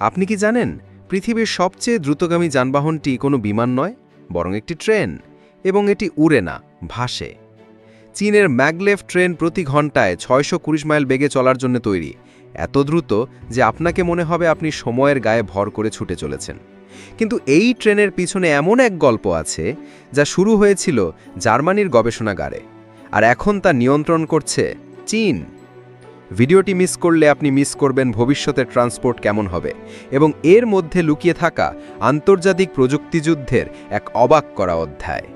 আপনি কি জানেন পৃথিবীর সবচেয়ে দ্রুতগামী যানবাহনটি কোনো বিমান নয়, বরং একটি ট্রেন, এবং এটি উড়ে না, ভাসে। চীনের ম্যাগলেভ ট্রেন প্রতি ঘন্টায় ৬২০ মাইল বেগে চলার জন্য তৈরি, এত দ্রুত যে আপনাকে মনে হবে আপনি সময়ের গায়ে ভর করে ছুটে চলেছেন। কিন্তু এই ট্রেনের পিছনে এমন এক গল্প আছে যা শুরু হয়েছিল জার্মানির গবেষণাগারে, আর এখন তা নিয়ন্ত্রণ করছে চীন। ভিডিওটি মিস করলে আপনি মিস করবেন ভবিষ্যতের ট্রান্সপোর্ট কেমন হবে এবং এর মধ্যে লুকিয়ে থাকা আন্তর্জাতিক প্রযুক্তিযুদ্ধের এক অবাক করা অধ্যায়।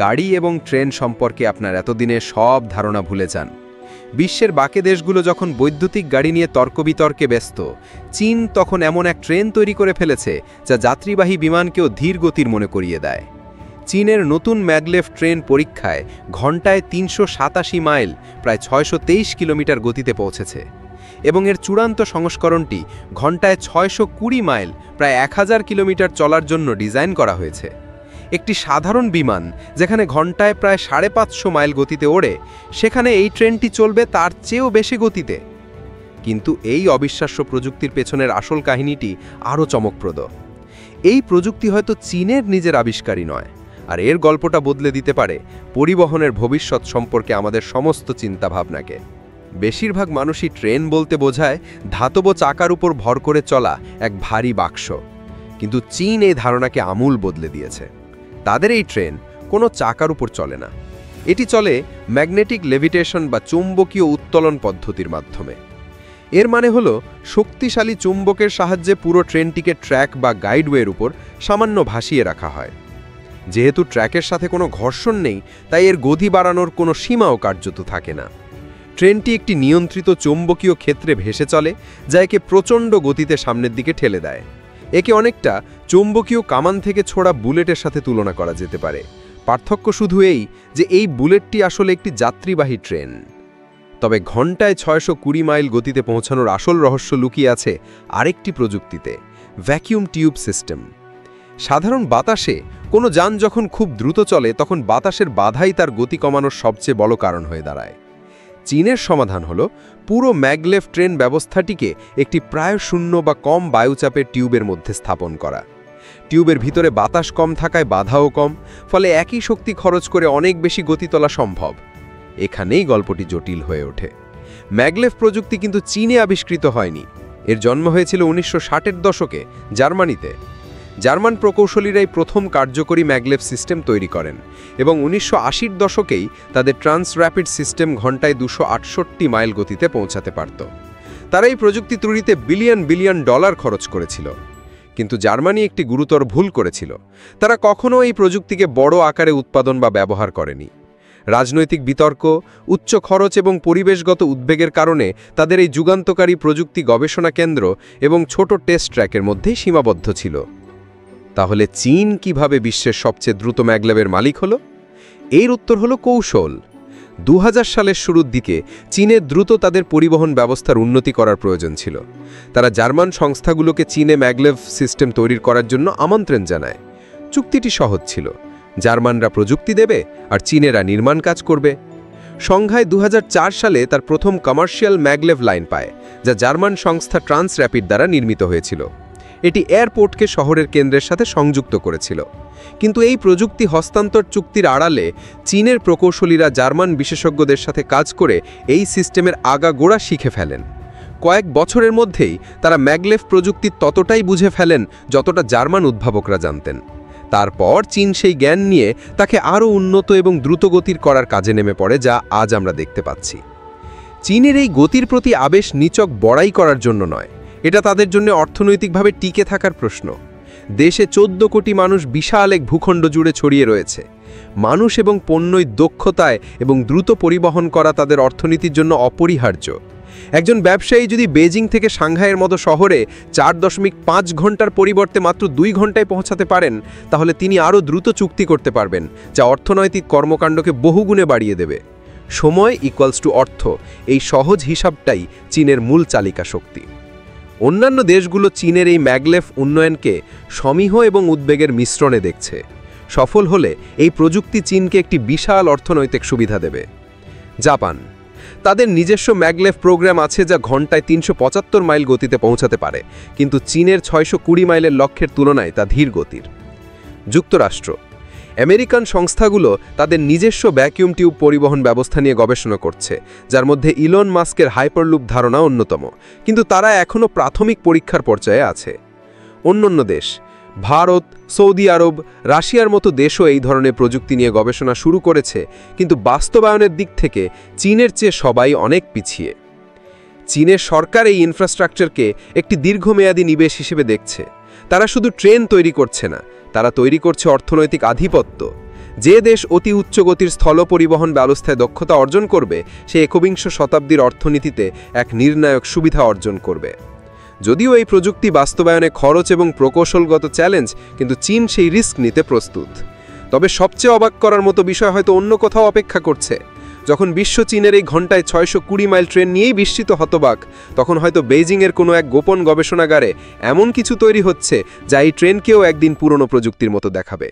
গাড়ি এবং ট্রেন সম্পর্কে আপনার এতদিনের সব ধারণা ভুলে যান। বিশ্বের বাকি দেশগুলো যখন বৈদ্যুতিক গাড়ি নিয়ে তর্কবিতর্কে ব্যস্ত, চীন তখন এমন এক ট্রেন তৈরি করে ফেলেছে যা যাত্রীবাহী বিমানকেও ধীর গতির মনে করিয়ে দেয়। চীনের নতুন ম্যাগলেভ ট্রেন পরীক্ষায় ঘণ্টায় ৩৮৭ মাইল, প্রায় ৬২৩ কিলোমিটার গতিতে পৌঁছেছে, এবং এর চূড়ান্ত সংস্করণটি ঘণ্টায় ৬২০ মাইল, প্রায় ১০০০ কিলোমিটার চলার জন্য ডিজাইন করা হয়েছে। একটি সাধারণ বিমান যেখানে ঘণ্টায় প্রায় ৫৫০ মাইল গতিতে ওড়ে, সেখানে এই ট্রেনটি চলবে তার চেয়েও বেশি গতিতে। কিন্তু এই অবিশ্বাস্য প্রযুক্তির পেছনের আসল কাহিনীটি আরও চমকপ্রদ। এই প্রযুক্তি হয়তো চীনের নিজের আবিষ্কারই নয়, আর এর গল্পটা বদলে দিতে পারে পরিবহনের ভবিষ্যৎ সম্পর্কে আমাদের সমস্ত চিন্তাভাবনাকে। বেশিরভাগ মানুষই ট্রেন বলতে বোঝায় ধাতব চাকার উপর ভর করে চলা এক ভারী বাক্স, কিন্তু চীন এই ধারণাকে আমূল বদলে দিয়েছে। তাদের এই ট্রেন কোনো চাকার উপর চলে না, এটি চলে ম্যাগনেটিক লেভিটেশন বা চুম্বকীয় উত্তোলন পদ্ধতির মাধ্যমে। এর মানে হলো শক্তিশালী চুম্বকের সাহায্যে পুরো ট্রেনটিকে ট্র্যাক বা গাইডওয়ের উপর সামান্য ভাসিয়ে রাখা হয়। যেহেতু ট্র্যাকের সাথে কোনো ঘর্ষণ নেই, তাই এর গতি বাড়ানোর কোনো সীমাও কার্যত থাকে না। ট্রেনটি একটি নিয়ন্ত্রিত চৌম্বকীয় ক্ষেত্রে ভেসে চলে, যা একে প্রচণ্ড গতিতে সামনের দিকে ঠেলে দেয়। একে অনেকটা চৌম্বকীয় কামান থেকে ছোড়া বুলেটের সাথে তুলনা করা যেতে পারে। পার্থক্য শুধু এই যে এই বুলেটটি আসলে একটি যাত্রীবাহী ট্রেন। তবে ঘণ্টায় ৬২০ মাইল গতিতে পৌঁছানোর আসল রহস্য লুকিয়ে আছে আরেকটি প্রযুক্তিতে, ভ্যাকিউম টিউব সিস্টেম। সাধারণ বাতাসে কোনো যান যখন খুব দ্রুত চলে, তখন বাতাসের বাধাই তার গতি কমানোর সবচেয়ে বড় কারণ হয়ে দাঁড়ায়। চীনের সমাধান হলো পুরো ম্যাগলেভ ট্রেন ব্যবস্থাটিকে একটি প্রায় শূন্য বা কম বায়ুচাপের টিউবের মধ্যে স্থাপন করা। টিউবের ভিতরে বাতাস কম থাকায় বাধাও কম, ফলে একই শক্তি খরচ করে অনেক বেশি গতি তোলা সম্ভব। এখানেই গল্পটি জটিল হয়ে ওঠে। ম্যাগলেভ প্রযুক্তি কিন্তু চীনে আবিষ্কৃত হয়নি, এর জন্ম হয়েছিল ১৯৬০-এর দশকে জার্মানিতে। জার্মান প্রকৌশলীরাই প্রথম কার্যকরী ম্যাগলেভ সিস্টেম তৈরি করেন, এবং ১৯৮০-এর দশকেই তাদের ট্রান্স র্যাপিড সিস্টেম ঘণ্টায় ২৬৮ মাইল গতিতে পৌঁছাতে পারত। তারা এই প্রযুক্তি তৈরিতে বিলিয়ন বিলিয়ন ডলার খরচ করেছিল। কিন্তু জার্মানি একটি গুরুতর ভুল করেছিল, তারা কখনো এই প্রযুক্তিকে বড় আকারে উৎপাদন বা ব্যবহার করেনি। রাজনৈতিক বিতর্ক, উচ্চ খরচ এবং পরিবেশগত উদ্বেগের কারণে তাদের এই যুগান্তকারী প্রযুক্তি গবেষণা কেন্দ্র এবং ছোট টেস্ট ট্র্যাকের মধ্যেই সীমাবদ্ধ ছিল। তাহলে চীন কিভাবে বিশ্বের সবচেয়ে দ্রুত ম্যাগলেভের মালিক হলো? এর উত্তর হলো কৌশল। ২০০০ সালের শুরুর দিকে চীনের দ্রুত তাদের পরিবহন ব্যবস্থার উন্নতি করার প্রয়োজন ছিল। তারা জার্মান সংস্থাগুলোকে চীনে ম্যাগলেভ সিস্টেম তৈরি করার জন্য আমন্ত্রণ জানায়। চুক্তিটি সহজ ছিল, জার্মানরা প্রযুক্তি দেবে আর চীনেরা নির্মাণ কাজ করবে। সংঘায় ২০০৪ সালে তার প্রথম কমার্শিয়াল ম্যাগলেভ লাইন পায়, যা জার্মান সংস্থা ট্রান্স র্যাপিড দ্বারা নির্মিত হয়েছিল। এটি এয়ারপোর্টকে শহরের কেন্দ্রের সাথে সংযুক্ত করেছিল। কিন্তু এই প্রযুক্তি হস্তান্তর চুক্তির আড়ালে চীনের প্রকৌশলীরা জার্মান বিশেষজ্ঞদের সাথে কাজ করে এই সিস্টেমের আগাগোড়া শিখে ফেলেন। কয়েক বছরের মধ্যেই তারা ম্যাগলেভ প্রযুক্তি ততটাই বুঝে ফেলেন যতটা জার্মান উদ্ভাবকরা জানতেন। তারপর চীন সেই জ্ঞান নিয়ে তাকে আরও উন্নত এবং দ্রুতগতির করার কাজে নেমে পড়ে, যা আজ আমরা দেখতে পাচ্ছি। চীনের এই গতির প্রতি আবেশ নিছক বড়াই করার জন্য নয়, এটা তাদের জন্য অর্থনৈতিকভাবে টিকে থাকার প্রশ্ন। দেশে ১৪ কোটি মানুষ বিশাল এক ভূখণ্ড জুড়ে ছড়িয়ে রয়েছে। মানুষ এবং পণ্যই দক্ষতায় এবং দ্রুত পরিবহন করা তাদের অর্থনীতির জন্য অপরিহার্য। একজন ব্যবসায়ী যদি বেজিং থেকে সাংহাইয়ের মতো শহরে ৪.৫ ঘন্টার পরিবর্তে মাত্র ২ ঘন্টায় পৌঁছাতে পারেন, তাহলে তিনি আরও দ্রুত চুক্তি করতে পারবেন, যা অর্থনৈতিক কর্মকাণ্ডকে বহুগুণে বাড়িয়ে দেবে। সময় ইকুয়ালস টু অর্থ, এই সহজ হিসাবটাই চীনের মূল চালিকা শক্তি। অন্যান্য দেশগুলো চীনের এই ম্যাগলেভ উন্নয়নকে সমীহ এবং উদ্বেগের মিশ্রণে দেখছে। সফল হলে এই প্রযুক্তি চীনকে একটি বিশাল অর্থনৈতিক সুবিধা দেবে। জাপান তাদের নিজস্ব ম্যাগলেভ প্রোগ্রাম আছে যা ঘন্টায় ৩৭৫ মাইল গতিতে পৌঁছাতে পারে, কিন্তু চীনের ৬২০ মাইলের লক্ষ্যের তুলনায় তা ধীর গতির। যুক্তরাষ্ট্র আমেরিকান সংস্থাগুলো তাদের নিজস্ব ভ্যাকিউম টিউব পরিবহন ব্যবস্থা নিয়ে গবেষণা করছে, যার মধ্যে ইলন মাস্কের হাইপারলুপ ধারণা অন্যতম, কিন্তু তারা এখনও প্রাথমিক পরীক্ষার পর্যায়ে আছে। অন্যান্য দেশ ভারত, সৌদি আরব, রাশিয়ার মতো দেশও এই ধরনের প্রযুক্তি নিয়ে গবেষণা শুরু করেছে, কিন্তু বাস্তবায়নের দিক থেকে চীনের চেয়ে সবাই অনেক পিছিয়ে। চীনের সরকার এই ইনফ্রাস্ট্রাকচারকে একটি দীর্ঘমেয়াদী নিবেশ হিসেবে দেখছে। তারা শুধু ট্রেন তৈরি করছে না, তারা তৈরি করছে অর্থনৈতিক আধিপত্য। যে দেশ অতি উচ্চ গতির স্থল পরিবহন ব্যবস্থায় দক্ষতা অর্জন করবে, সে একবিংশ শতাব্দীর অর্থনীতিতে এক নির্ণায়ক সুবিধা অর্জন করবে। যদিও এই প্রযুক্তি বাস্তবায়নে খরচ এবং প্রকৌশলগত চ্যালেঞ্জ, কিন্তু চীন সেই রিস্ক নিতে প্রস্তুত। তবে সবচেয়ে অবাক করার মতো বিষয় হয়তো অন্য কোথাও অপেক্ষা করছে। যখন বিশ্ব চীনের এই ঘন্টায় ৬২০ মাইল ট্রেন নিয়েই বিস্মিত হতবাক, তখন হয়তো বেইজিংয়ের কোনো এক গোপন গবেষণাগারে এমন কিছু তৈরি হচ্ছে যা এই ট্রেনকেও একদিন পুরনো প্রযুক্তির মতো দেখাবে।